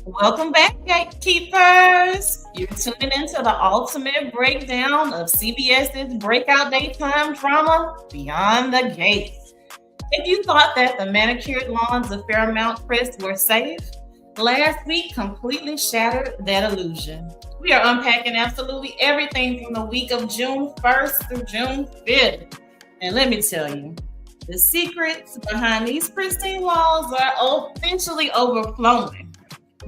Welcome back, gatekeepers. You're tuning into the ultimate breakdown of CBS's breakout daytime drama, Beyond the Gates. If you thought that the manicured lawns of Fairmount Crest were safe, last week completely shattered that illusion. We are unpacking absolutely everything from the week of June 1st through June 5th. And let me tell you, the secrets behind these pristine walls are officially overflowing.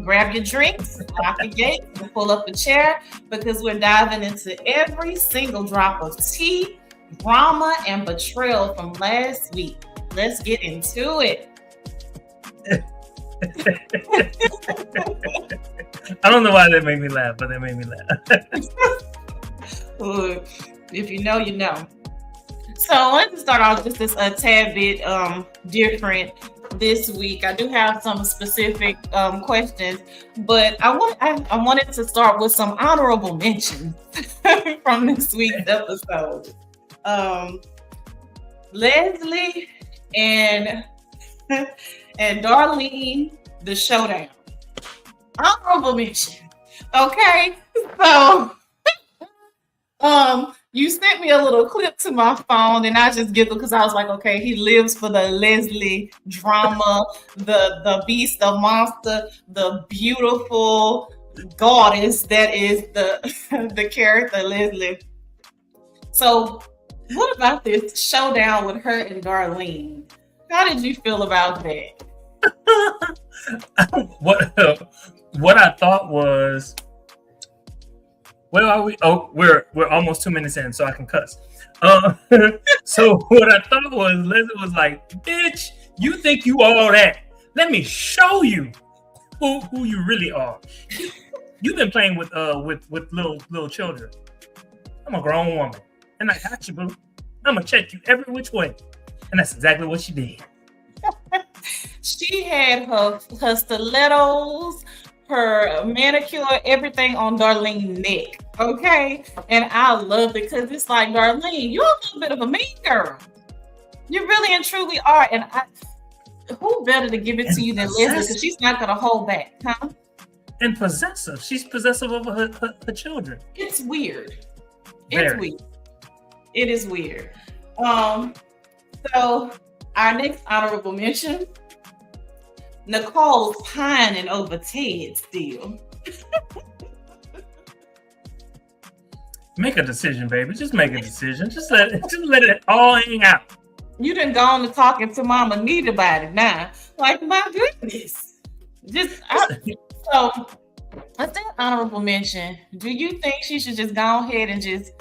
Grab your drinks, lock the gates, and pull up a chair because we're diving into every single drop of tea, drama, and betrayal from last week. Let's get into it. I don't know why that made me laugh, but that made me laugh. If you know, you know. So I wanted to start off just a tad bit different this week. I do have some specific questions, but I wanted to start with some honorable mentions from this week's episode. Leslie and Darlene, the showdown. Honorable mention. Okay, so you sent me a little clip to my phone, and I just giggled because I was like, okay, he lives for the Leslie drama, the beast, the monster, the beautiful goddess that is the character Leslie. So, what about this showdown with her and Darlene? How did you feel about that? What I thought was, where are we? Oh, we're almost 2 minutes in, so I can cuss. So what I thought was, Leslie was like, "Bitch, you think you all that? Let me show you who you really are. You've been playing with little children. I'm a grown woman, and I got you, boo. I'm gonna check you every which way." And that's exactly what she did. She had her stilettos, her manicure, everything on Darlene's neck. Okay. And I love it because it's like, Darlene, you're a little bit of a mean girl. You really and truly are. And who better to give it to you than Leslie? Because she's not going to hold back, huh? And possessive. She's possessive over her children. It's weird. Very. It's weird. It is weird. So our next honorable mention, Nicole's pining over Ted still. Make a decision, baby. Just make a decision. Just let it all hang out. You done gone to talking to Mama Nita about it now. Like, my goodness. So, I think honorable mention. Do you think she should just go ahead and just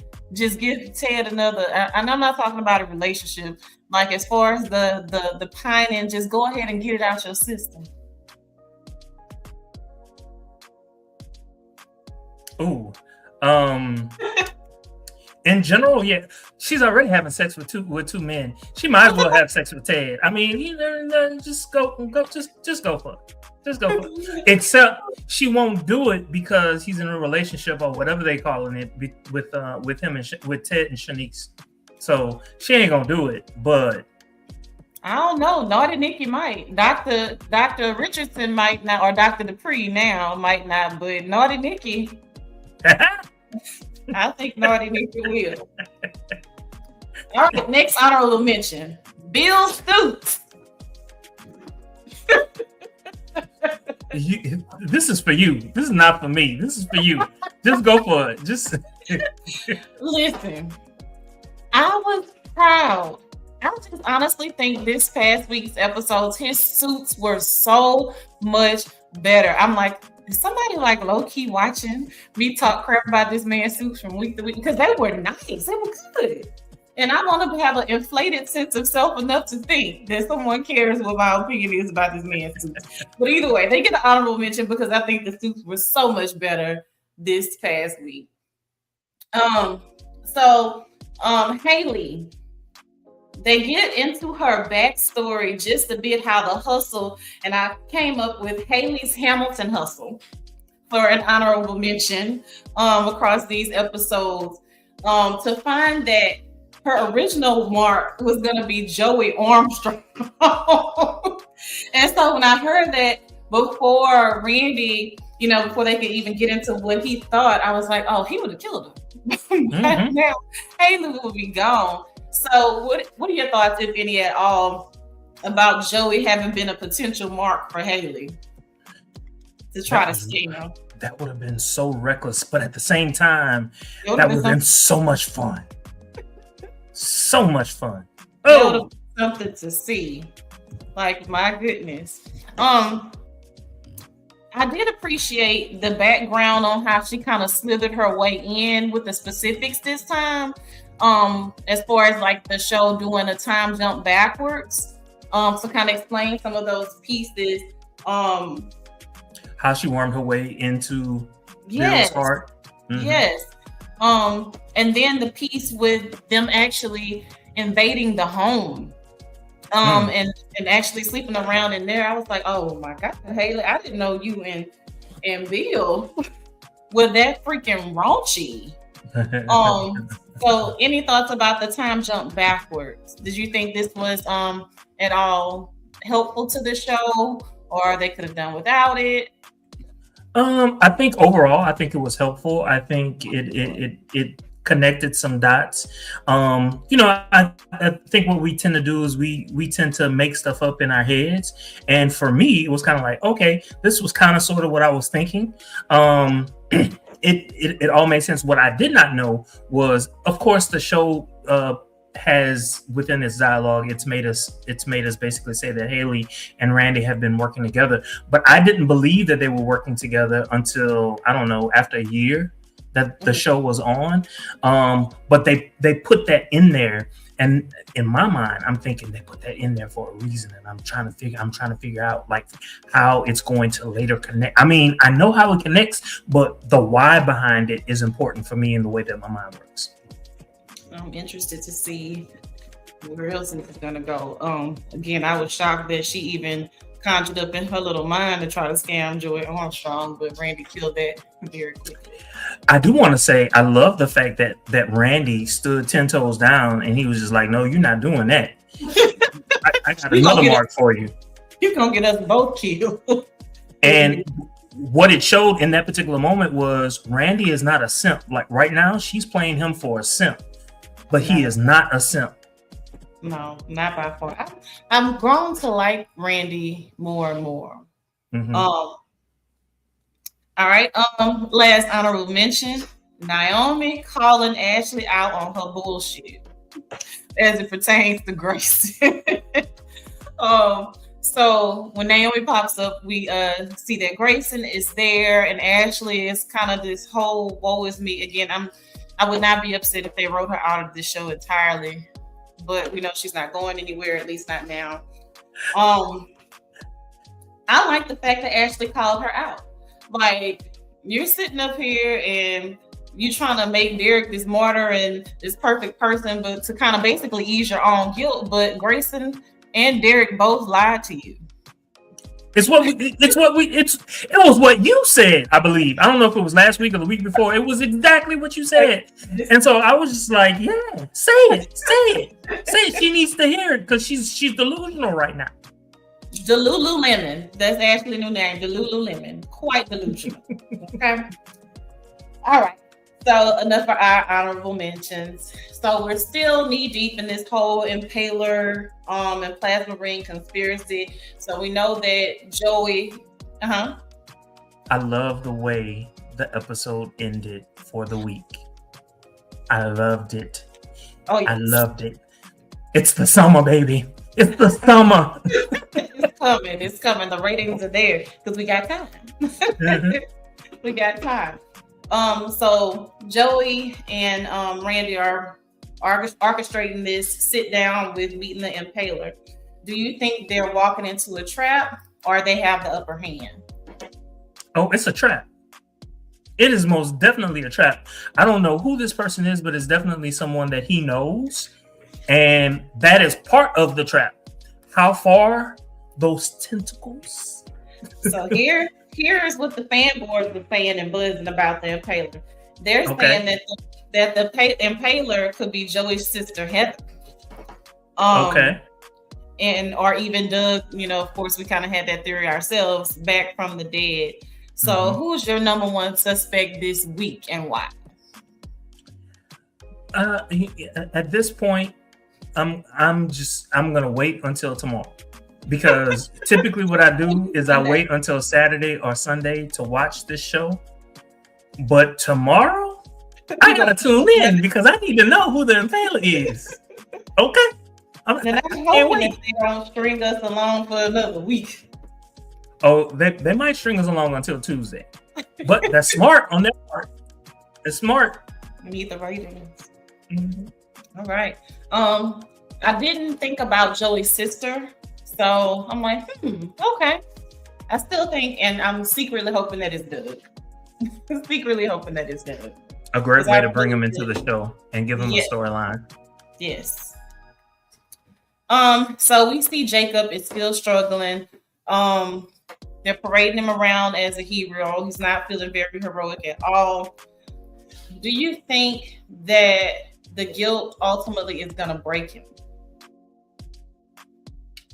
give Ted another? And I'm not talking about a relationship. Like, as far as the pining, just go ahead and get it out your system. Ooh. In general, yeah, she's already having sex with two men. She might as well have sex with Ted. I mean, just go for it. Just go for it. Except she won't do it because he's in a relationship or whatever they calling it with him and with Ted and Shanice. So she ain't gonna do it. But I don't know. Naughty Nikki might. Dr. Richardson might not, or Dr. Dupree now might not. But Naughty Nikki. I think Naughty Nikki will. All right, next honorable mention. Bill Stoops. This is for you. This is not for me. This is for you. Just go for it. Just listen. I was proud. I just honestly think this past week's episodes, his suits were so much better. I'm like, is somebody like low-key watching me talk crap about this man's suits from week to week? Because they were nice. They were good. And I want to have an inflated sense of self enough to think that someone cares what my opinion is about this man's suits. But either way, they get an honorable mention because I think the suits were so much better this past week. Haley, they get into her backstory just a bit, how the hustle, and I came up with Haley's Hamilton hustle for an honorable mention across these episodes, to find that her original mark was going to be Joey Armstrong. And so when I heard that before Randy, before they could even get into what he thought, I was like, oh, he would have killed him. But now Haley will be gone. So what are your thoughts, if any at all, about Joey having been a potential mark for Haley to try to scam him? That would have been so reckless, but at the same time, that would have been so much fun. So much fun. Oh, something to see. Like, my goodness. I did appreciate the background on how she kind of slithered her way in with the specifics this time. As far as like the show doing a time jump backwards. So kind of explain some of those pieces. How she wormed her way into Bill's heart. Yes. And then the piece with them actually invading the home. And actually sleeping around in there. I was like, oh my God, Haley, I didn't know you and Bill were that freaking raunchy. So any thoughts about the time jump backwards? Did you think this was at all helpful to the show, or they could have done without it? I think overall, I think it was helpful. I think it connected some dots. I think what we tend to do is we tend to make stuff up in our heads. And for me, it was kind of like, okay, this was kind of sort of what I was thinking. It all made sense. What I did not know was, of course, the show has within its dialogue, it's made us basically say that Haley and Randy have been working together. But I didn't believe that they were working together until, I don't know, after a year that the show was on. But they put that in there, and in my mind, I'm thinking they put that in there for a reason, and I'm trying to figure out like how it's going to later connect. I mean, I know how it connects, but the why behind it is important for me in the way that my mind works. I'm interested to see where else it's gonna go. Again, I was shocked that she even conjured up in her little mind to try to scam Joey Armstrong, but Randy killed that very quickly. I do want to say I love the fact that Randy stood 10 toes down and he was just like, no, you're not doing that. I got another mark for you. You're gonna get us both killed. And what it showed in that particular moment was Randy is not a simp. Like right now, she's playing him for a simp, but he is not a simp. No, not by far. I'm grown to like Randy more and more. All right. Last honorable mention: Naomi calling Ashley out on her bullshit as it pertains to Grace. So when Naomi pops up, we see that Grayson is there, and Ashley is kind of this whole woe is me. Again, I would not be upset if they wrote her out of the show entirely, but we know she's not going anywhere, at least not now. I like the fact that Ashley called her out. Like, you're sitting up here and you trying to make Derek this martyr and this perfect person, but to kind of basically ease your own guilt. But Grayson and Derek both lied to you. It was what you said, I believe. I don't know if it was last week or the week before. It was exactly what you said. And so I was just like, yeah, say it. She needs to hear it because she's delusional right now. Delululemon. That's Ashley's new name. Delululemon. Quite delusional. Okay. All right. So enough for our honorable mentions. So we're still knee deep in this whole Impaler and plasma ring conspiracy. So we know that Joey. I love the way the episode ended for the week. I loved it. Oh, yes. I loved it. It's the summer, baby. It's the summer. It's coming. The ratings are there because we got time. We got time. So Joey and Randy are orchestrating this sit down with meeting the Impaler. Do you think they're walking into a trap, or they have the upper hand? Oh, it's a trap. It is most definitely a trap. I don't know who this person is, but it's definitely someone that he knows. And that is part of the trap. How far those tentacles? So here's what the fanboards were saying and buzzing about the Impaler. They're saying that the Impaler could be Joey's sister Heather. and or even Doug, of course we kind of had that theory ourselves, back from the dead. So who's your number one suspect this week and why? At this point, I'm gonna wait until tomorrow, because typically what I do is I wait until Saturday or Sunday to watch this show. But tomorrow, I gotta tune in because I need to know who the Impaler is. Okay. I'm hoping that they don't string us along for another week. Oh, they might string us along until Tuesday. But that's smart on their part. It's smart. We need the ratings. All right. I didn't think about Joey's sister, so I'm like, okay. I still think, and I'm secretly hoping that it's good. Secretly hoping that it's good. A great way to bring him into the show and give him a storyline. Yes. So we see Jacob is still struggling. They're parading him around as a hero. He's not feeling very heroic at all. Do you think that the guilt ultimately is going to break him?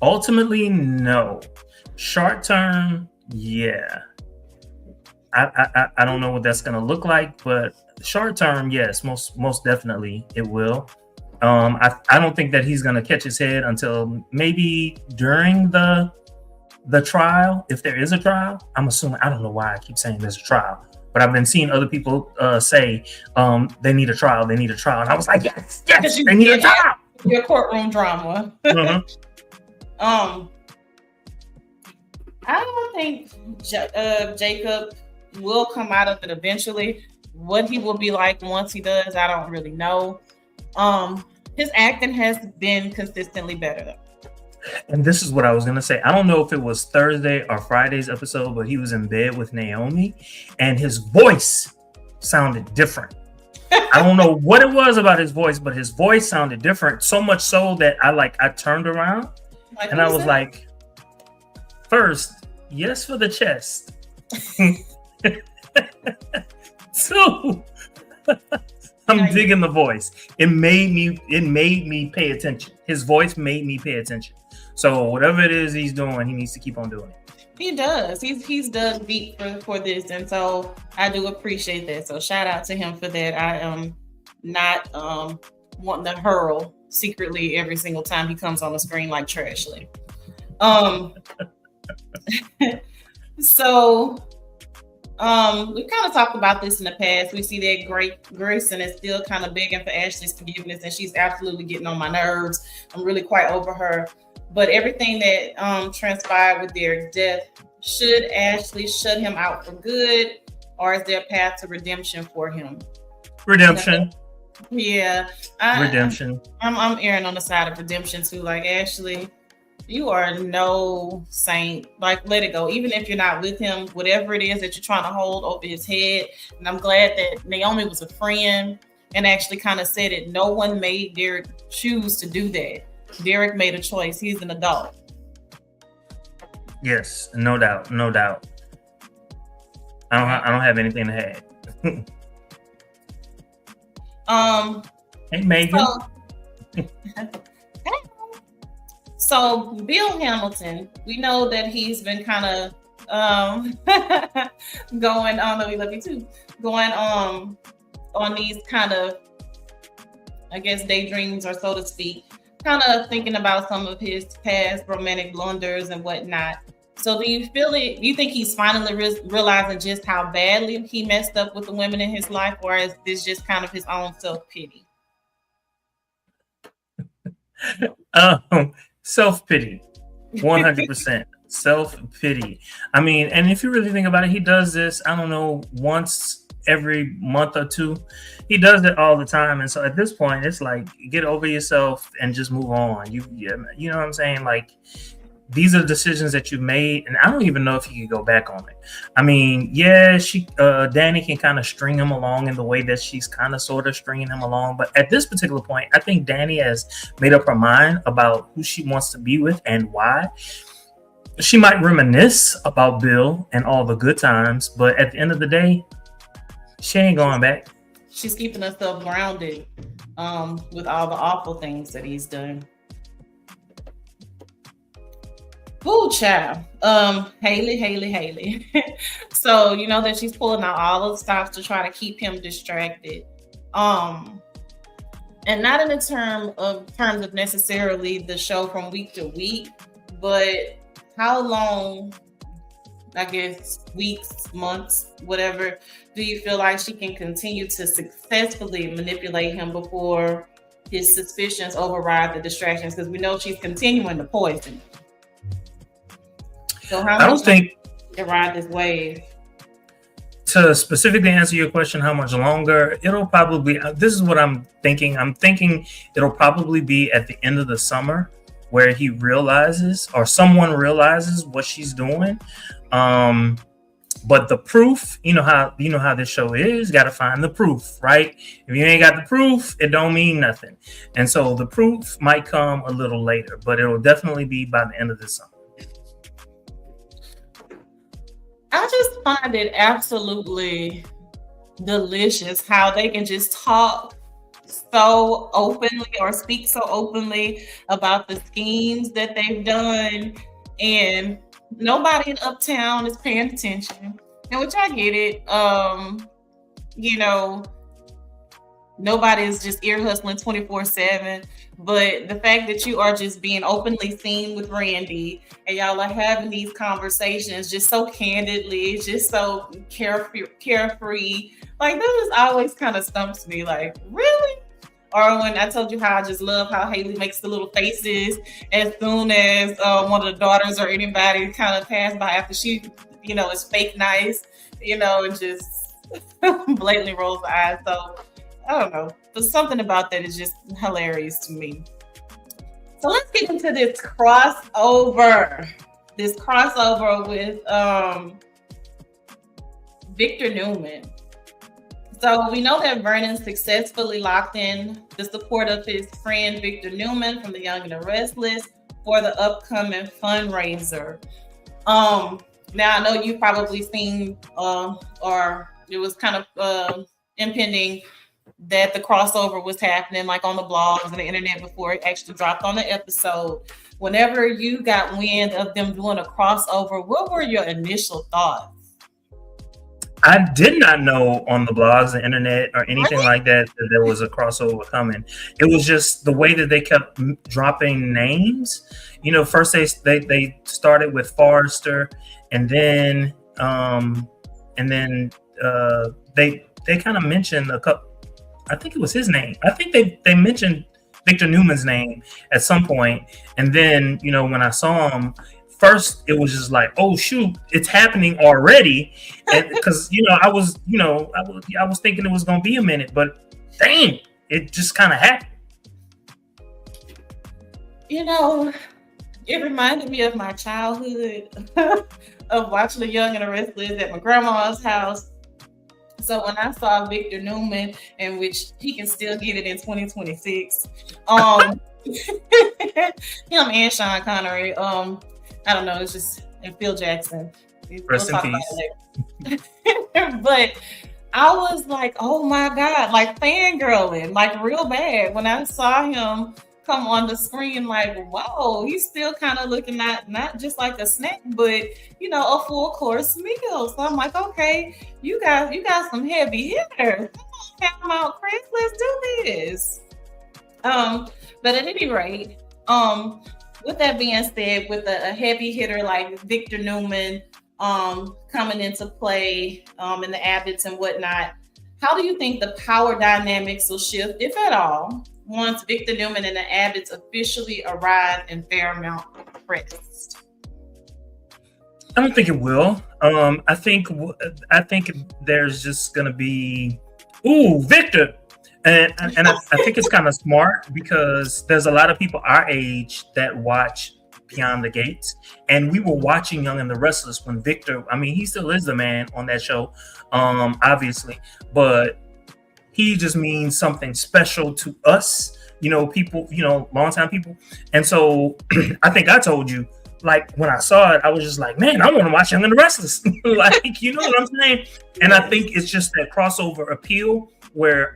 Ultimately, no. Short term, yeah. I don't know what that's going to look like, but short term, yes, most definitely it will. I don't think that he's going to catch his head until maybe during the trial, if there is a trial. I'm assuming, I don't know why I keep saying there's a trial, but I've been seeing other people say they need a trial, and I was like, yes, they need a trial. Your courtroom drama. I don't think Jacob will come out of it eventually. What he will be like once he does, I don't really know. His acting has been consistently better though. And this is what I was going to say. I don't know if it was Thursday or Friday's episode, but he was in bed with Naomi and his voice sounded different. I don't know what it was about his voice, but his voice sounded different. So much so that I turned around and I was like, first, yes for the chest. So I'm digging the voice. It made me pay attention. His voice made me pay attention. So whatever it is he's doing, he needs to keep on doing it. He does. He's dug deep for this, and so I do appreciate that. So shout out to him for that. I am not wanting to hurl secretly every single time he comes on the screen like Trashley. So we've kind of talked about this in the past. We see that Grayson is still kind of begging for Ashley's forgiveness, and she's absolutely getting on my nerves. I'm really quite over her. But everything that transpired with their death, should Ashley shut him out for good, or is there a path to redemption for him? Redemption. Yeah. Redemption. I'm erring on the side of redemption too. Like, Ashley, you are no saint. Like, let it go. Even if you're not with him, whatever it is that you're trying to hold over his head. And I'm glad that Naomi was a friend and actually kind of said it. No one made Derek choose to do that. Derek made a choice. He's an adult. Yes, no doubt. I don't have anything to add. Hey, Megan. So Bill Hamilton, we know that he's been kind of going on. We love you too. Going on these kind of, I guess, daydreams, or so to speak. Kind of thinking about some of his past romantic blunders and whatnot. So do you feel it? Do you think he's finally realizing just how badly he messed up with the women in his life, or is this just kind of his own self-pity? Self-pity, 100%. Self-pity. I mean, and if you really think about it, he does this, I don't know, once every month or two. He does it all the time, and so at this point it's like, get over yourself and just move on. You know what I'm saying? Like, these are decisions that you've made, and I don't even know if you can go back on it. I mean, yeah, Danny can kind of string him along in the way that she's kind of sort of stringing him along, but at this particular point, I think Danny has made up her mind about who she wants to be with and why. She might reminisce about Bill and all the good times, but at the end of the day, she ain't going back. She's keeping herself grounded with all the awful things that he's done. Ooh, child. Haley. So you know that she's pulling out all the stops to try to keep him distracted. Um, and not in the terms of necessarily the show from week to week, but how long, I guess, weeks, months, whatever, do you feel like she can continue to successfully manipulate him before his suspicions override the distractions? Because we know she's continuing to poison. So how I don't much think to ride this wave? to specifically answer your question, how much longer, it'll probably, this is what I'm thinking. I'm thinking it'll probably be at the end of the summer where he realizes, or someone realizes what she's doing. But the proof, you know how this show is, got to find the proof, right? If you ain't got the proof, it don't mean nothing. And so the proof might come a little later, but it'll definitely be by the end of the summer. I just find it absolutely delicious how they can just talk so openly or speak so openly about the schemes that they've done, and nobody in Uptown is paying attention. And which I get it. You know, nobody is just ear hustling 24/7. But the fact that you are just being openly seen with Randy and y'all are having these conversations just so candidly, just so carefree, like that just always kind of stumps me. Like, really? Or when I told you how I just love how Haley makes the little faces as soon as one of the daughters or anybody kind of pass by after she, is fake nice, and just blatantly rolls the eyes. So I don't know. But something about that is just hilarious to me. So let's get into this crossover. This crossover with Victor Newman. So we know that Vernon successfully locked in the support of his friend Victor Newman from the Young and the Restless for the upcoming fundraiser. Now I know you've probably seen or it was kind of impending that the crossover was happening, like on the blogs and the internet before it actually dropped on the episode. Whenever you got wind of them doing a crossover, what were your initial thoughts? I did not know on the blogs, the internet, or anything like that there was a crossover coming. It was just the way that they kept dropping names. First they started with Forrester, and then they kind of mentioned a couple. I think it was his name. I think they mentioned Victor Newman's name at some point. And then, when I saw him, first it was just like, oh shoot, it's happening already. And because, I was thinking it was going to be a minute, but dang, it just kind of happened. It reminded me of my childhood of watching The Young and the Restless at my grandma's house. So when I saw Victor Newman, in which he can still get it in 2026, him and Sean Connery, I don't know, it's just, and Phil Jackson. Rest in peace. But I was like, oh my God, like fangirling, like real bad when I saw him come on the screen. Like, whoa, he's still kind of looking not just like a snack, but a full course meal. So I'm like, okay, you got some heavy hitters. Come on, Chris, let's do this. But at any rate, with that being said, with a heavy hitter like Victor Newman coming into play in the Abbotts and whatnot, how do you think the power dynamics will shift, if at all, once Victor Newman and the Abbotts officially arrive in Fairmount Crest? I don't think it will. I think there's just gonna be, Victor, and I think it's kind of smart because there's a lot of people our age that watch Beyond the Gates, and we were watching Young and the Restless when Victor. I mean, he still is the man on that show, obviously, but he just means something special to us, people, longtime people. And so I think I told you, like, when I saw it, I was just like, man, I want to watch Young and the Restless. Like, you know what I'm saying? And I think it's just that crossover appeal where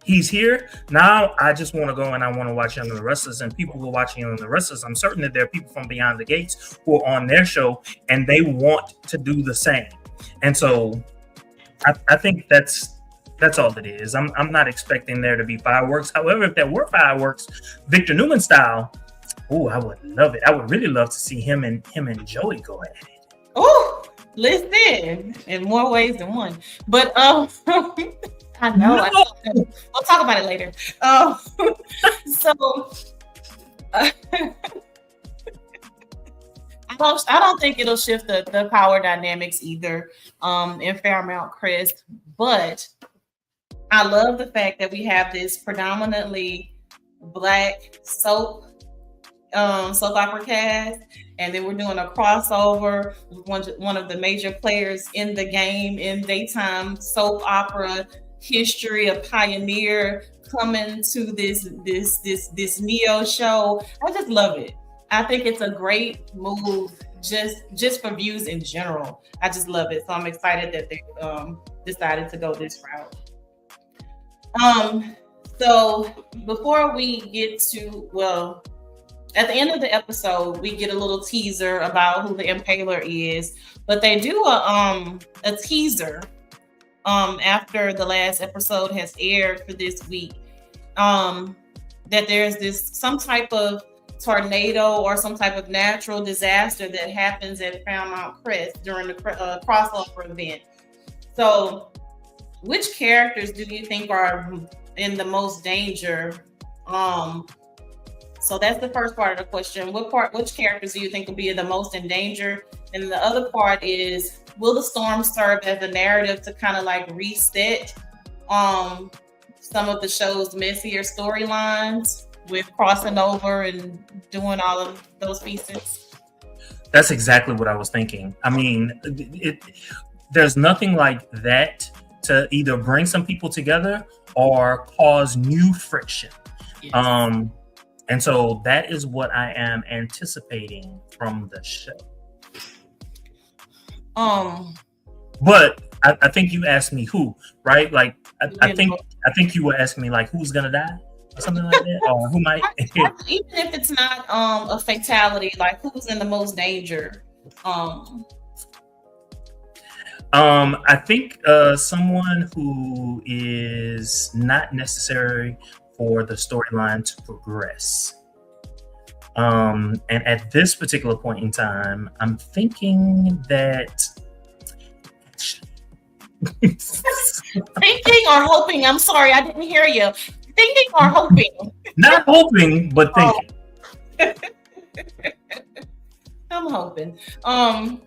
he's here. Now I just want to go and I want to watch Young the Restless, and people who are watching Young the Restless, I'm certain that there are people from Beyond the Gates who are on their show and they want to do the same. And so I think that's all it is. I'm not expecting there to be fireworks. However, if there were fireworks, Victor Newman style, oh, I would love it. I would really love to see him and Joey go at it. Oh, listen, in more ways than one. But I know. No. We'll talk about it later. So I don't think it'll shift the power dynamics either in Paramount Chris, but I love the fact that we have this predominantly Black soap opera cast, and then we're doing a crossover with one of the major players in the game in daytime soap opera history, a pioneer coming to this Neo show. I just love it. I think it's a great move just for views in general. I just love it. So I'm excited that they decided to go this route. So before we get to, well, at the end of the episode, we get a little teaser about who the Impaler is, but they do a teaser after the last episode has aired for this week, that there's some type of tornado or some type of natural disaster that happens at Paramount Crest during the crossover event. So which characters do you think are in the most danger? So that's the first part of the question. Which characters do you think will be the most in danger? And the other part is, will the storm serve as a narrative to kind of like reset some of the show's messier storylines with crossing over and doing all of those pieces? That's exactly what I was thinking. I mean, there's nothing like that to either bring some people together or cause new friction. Yes. And so that is what I am anticipating from the show. But I think you asked me who, right? Like I think you were asking me like who's gonna die or something like that, or who might. Even if it's not a fatality, like who's in the most danger? I think someone who is not necessary for the storyline to progress. And at this particular point in time, I'm thinking that thinking or hoping. I'm sorry, I didn't hear you. Thinking or hoping? Not hoping, but thinking. I'm hoping. I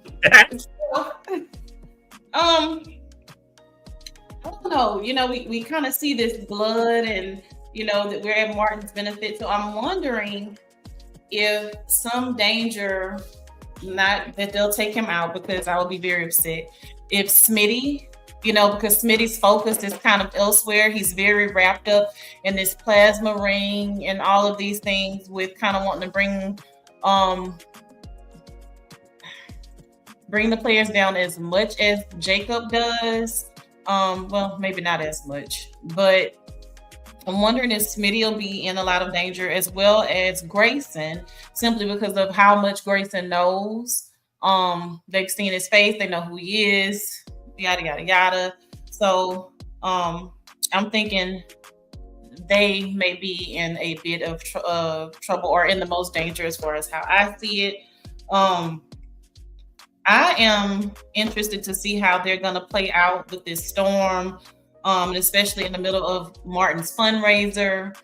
don't know. You know, we kind of see this blood, and you know that we're at Martin's benefit. So I'm wondering if some danger, not that they'll take him out, because I will be very upset. If Smitty, you know, because Smitty's focus is kind of elsewhere. He's very wrapped up in this plasma ring and all of these things with kind of wanting to bring the players down as much as Jacob does. Well, maybe not as much, but I'm wondering if Smitty will be in a lot of danger, as well as Grayson, simply because of how much Grayson knows. They've seen his face, they know who he is, yada yada yada. So I'm thinking they may be in a bit of trouble, or in the most danger as far as how I see it. I am interested to see how they're going to play out with this storm, and especially in the middle of Martin's fundraiser,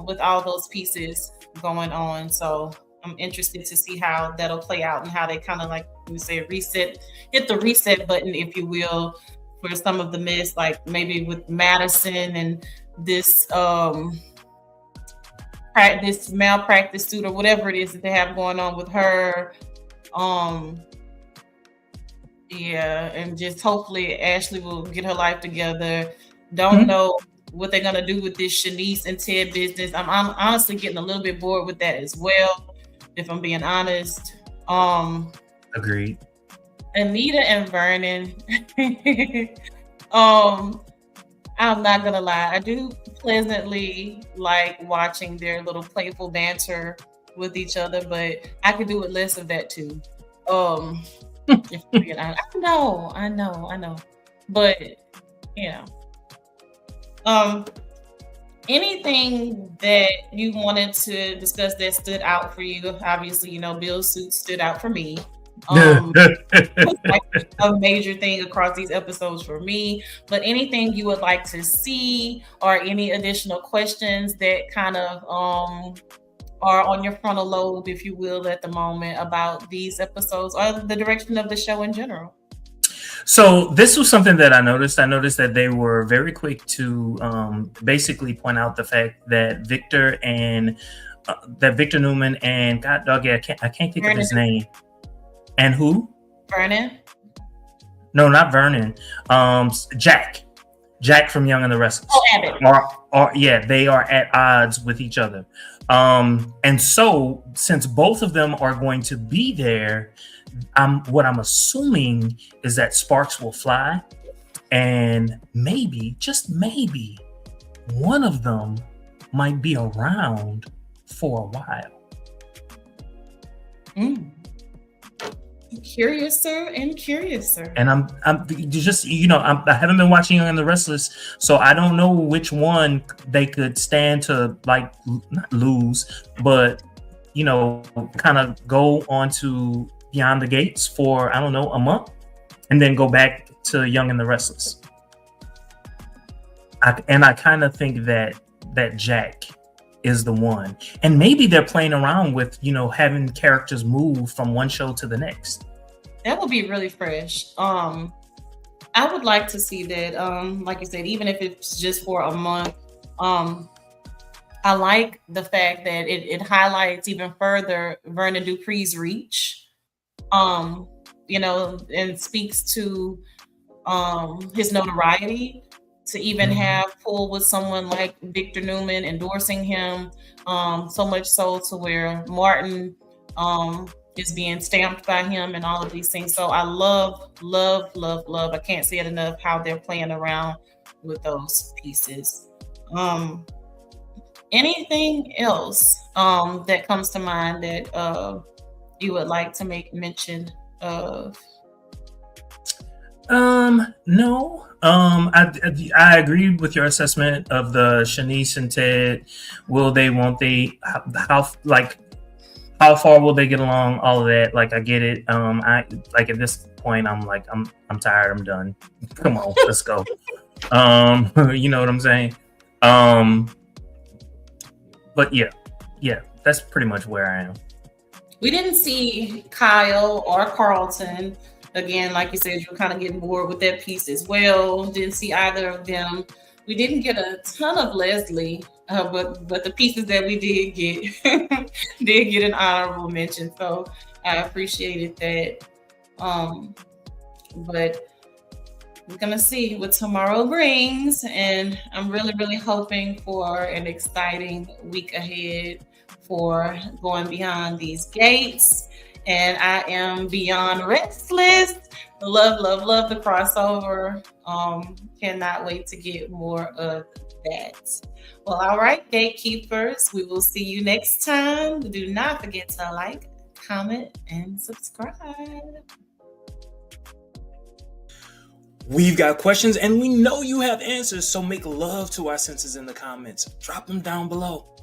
with all those pieces going on. So I'm interested to see how that'll play out and how they kind of, like you say, hit the reset button, if you will, for some of the mess, like maybe with Madison and this this malpractice suit or whatever it is that they have going on with her. Yeah, and just hopefully Ashley will get her life together. Don't know what they're gonna do with this Shanice and Ted business. I'm honestly getting a little bit bored with that as well, if I'm being honest. Agreed. Anita and Vernon. I'm not gonna lie. I do pleasantly like watching their little playful banter with each other, but I could do with less of that too. Um, if I'm being honest. I know. But you know, um, anything that you wanted to discuss that stood out for you? Obviously, Bill's suit stood out for me. Um, was like a major thing across these episodes for me. But anything you would like to see, or any additional questions that kind of are on your frontal lobe, if you will, at the moment about these episodes or the direction of the show in general? So this was something that I noticed. I noticed that they were very quick to basically point out the fact that Victor Newman and God dog, yeah, I can't think of his name. And who? Vernon? No, not Vernon. Jack from Young and the Restless. Oh, Abbott. They are at odds with each other. And so since both of them are going to be there, what I'm assuming is that sparks will fly, and maybe, just maybe, one of them might be around for a while. Curiouser. And I'm just, I haven't been watching Young and the Restless, so I don't know which one they could stand to, like, not lose, but kind of go on to Beyond the Gates for, I don't know, a month, and then go back to Young and the Restless. I kind of think that Jack is the one, and maybe they're playing around with having characters move from one show to the next. That would be really fresh. I would like to see that. Like you said, even if it's just for a month. I like the fact that it highlights even further Vernon Dupree's reach. And speaks to his notoriety, to even have pull with someone like Victor Newman endorsing him, so much so to where Martin is being stamped by him and all of these things. So I love, I can't say it enough, how they're playing around with those pieces. Anything else that comes to mind that you would like to make mention of? No. I agree with your assessment of the Shanice and Ted. Will they? Won't they? How far will they get along? All of that. Like, I get it. I like, at this point, I'm like, I'm tired. I'm done. Come on, let's go. You know what I'm saying? But yeah, that's pretty much where I am. We didn't see Kyle or Carlton. Again, like you said, you're kind of getting bored with that piece as well. Didn't see either of them. We didn't get a ton of Leslie, but the pieces that we did get did get an honorable mention. So I appreciated that. But we're gonna see what tomorrow brings, and I'm really hoping for an exciting week ahead for going beyond these gates. And I am beyond restless. Love the crossover. Cannot wait to get more of that. Well, all right, gatekeepers. We will see you next time. Do not forget to like, comment, and subscribe. We've got questions, and we know you have answers, so make love to our senses in the comments. Drop them down below.